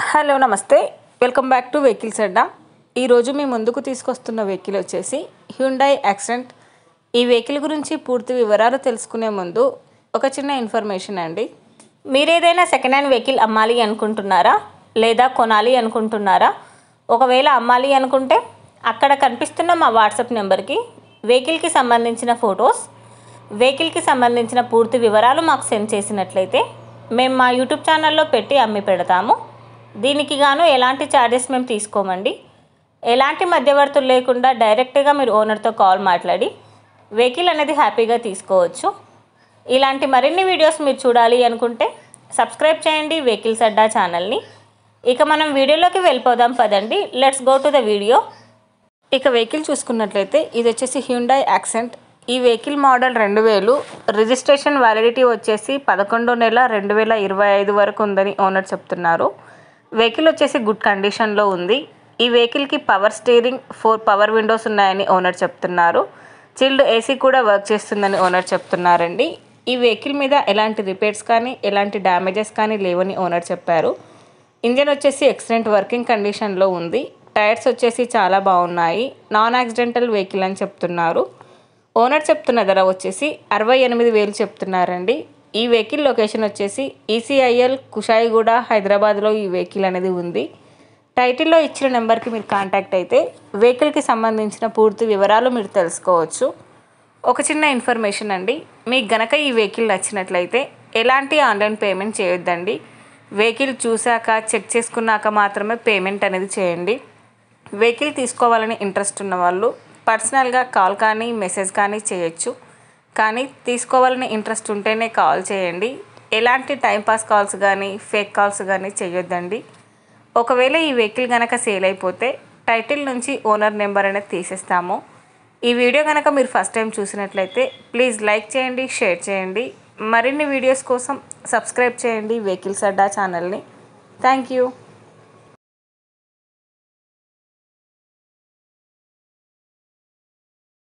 Hello నమస్తే welcome back to vehicles అడ్డా. ఈరోజు మీ ముందుకు తీసుకొస్తున్న వెహికల్ వచ్చేసి హ్యుండై యాక్సెంట్. ఈ వెహికల్ గురించి పూర్తి వివరాలు తెలుసుకునే ముందు ఒక చిన్న ఇన్ఫర్మేషన్ అండి. మీరు ఏదైనా సెకండ్ హ్యాండ్ వెహికల్ అమ్మాలి అనుకుంటున్నారా లేదా కొనాలి అనుకుంటున్నారా? ఒకవేళ అమ్మాలి అనుకుంటే అక్కడ కనిపిస్తున్న మా వాట్సాప్ నెంబర్కి వెహికల్కి సంబంధించిన ఫొటోస్, వెహికల్కి సంబంధించిన పూర్తి వివరాలు మాకు సెండ్ చేసినట్లయితే మేము మా యూట్యూబ్ ఛానల్లో పెట్టి అమ్మి పెడతాము. దీనికి గాను ఎలాంటి ఛార్జెస్ మేము తీసుకోమండి. ఎలాంటి మధ్యవర్తులు లేకుండా డైరెక్ట్గా మీరు ఓనర్తో కాల్ మాట్లాడి వెహికల్ అనేది హ్యాపీగా తీసుకోవచ్చు. ఇలాంటి మరిన్ని వీడియోస్ మీరు చూడాలి అనుకుంటే సబ్స్క్రైబ్ చేయండి వెహికల్స్ అడ్డా ఛానల్ని. ఇక మనం వీడియోలోకి వెళ్ళిపోదాం పదండి. Let's go to the video. ఇక వెహికల్ చూసుకున్నట్లయితే ఇది వచ్చేసి హ్యుండై యాక్సెంట్. ఈ వెహికల్ మోడల్ 2000, రిజిస్ట్రేషన్ వ్యాలిడిటీ వచ్చేసి 11వ నెల 2025 వరకు ఉందని ఓనర్ చెప్తున్నారు. వెహికల్ వచ్చేసి గుడ్ కండిషన్లో ఉంది. ఈ వెహికల్కి పవర్ స్టీరింగ్, 4 పవర్ విండోస్ ఉన్నాయని ఓనర్ చెప్తున్నారు. చిల్డ్ ఏసీ కూడా వర్క్ చేస్తుందని ఓనర్ చెప్తున్నారండి. ఈ వెహికల్ మీద ఎలాంటి రిపేర్స్ కానీ ఎలాంటి డ్యామేజెస్ కానీ లేవని ఓనర్ చెప్పారు. ఇంజన్ వచ్చేసి ఎక్సలెంట్ వర్కింగ్ కండిషన్లో ఉంది. టైర్స్ వచ్చేసి చాలా బాగున్నాయి. నాన్ యాక్సిడెంటల్ వెహికల్ అని చెప్తున్నారు. ఓనర్ చెప్తున్న ధర వచ్చేసి 68,000 చెప్తున్నారండి. ఈ వెహికల్ లొకేషన్ వచ్చేసి ఈసీఐఎల్ కుషాయిగూడ, హైదరాబాద్లో ఈ వెహికల్ అనేది ఉంది. టైటిల్లో ఇచ్చిన నెంబర్కి మీరు కాంటాక్ట్ అయితే వెహికల్కి సంబంధించిన పూర్తి వివరాలు మీరు తెలుసుకోవచ్చు. ఒక చిన్న ఇన్ఫర్మేషన్ అండి, మీకు గనక ఈ వెహికల్ నచ్చినట్లయితే ఎలాంటి ఆన్లైన్ పేమెంట్ చేయొద్దండి. వెహికల్ చూశాక చెక్ చేసుకున్నాక మాత్రమే పేమెంట్ అనేది చేయండి. వెహికల్ తీసుకోవాలని ఇంట్రెస్ట్ ఉన్న వాళ్ళు పర్సనల్గా కాల్ కానీ మెసేజ్ కానీ చేయొచ్చు. కానీ తీసుకోవాలని ఇంట్రెస్ట్ ఉంటేనే కాల్ చేయండి. ఎలాంటి టైంపాస్ కాల్స్ కానీ ఫేక్ కాల్స్ కానీ చేయొద్దండి. ఒకవేళ ఈ వెహికల్ కనుక సేల్ అయిపోతే టైటిల్ నుంచి ఓనర్ నెంబర్ అనేది తీసేస్తాము. ఈ వీడియో కనుక మీరు ఫస్ట్ టైం చూసినట్లయితే ప్లీజ్ లైక్ చేయండి, షేర్ చేయండి. మరిన్ని వీడియోస్ కోసం సబ్స్క్రైబ్ చేయండి వెహికల్స్ అడ్డా ఛానల్ని. Thank you.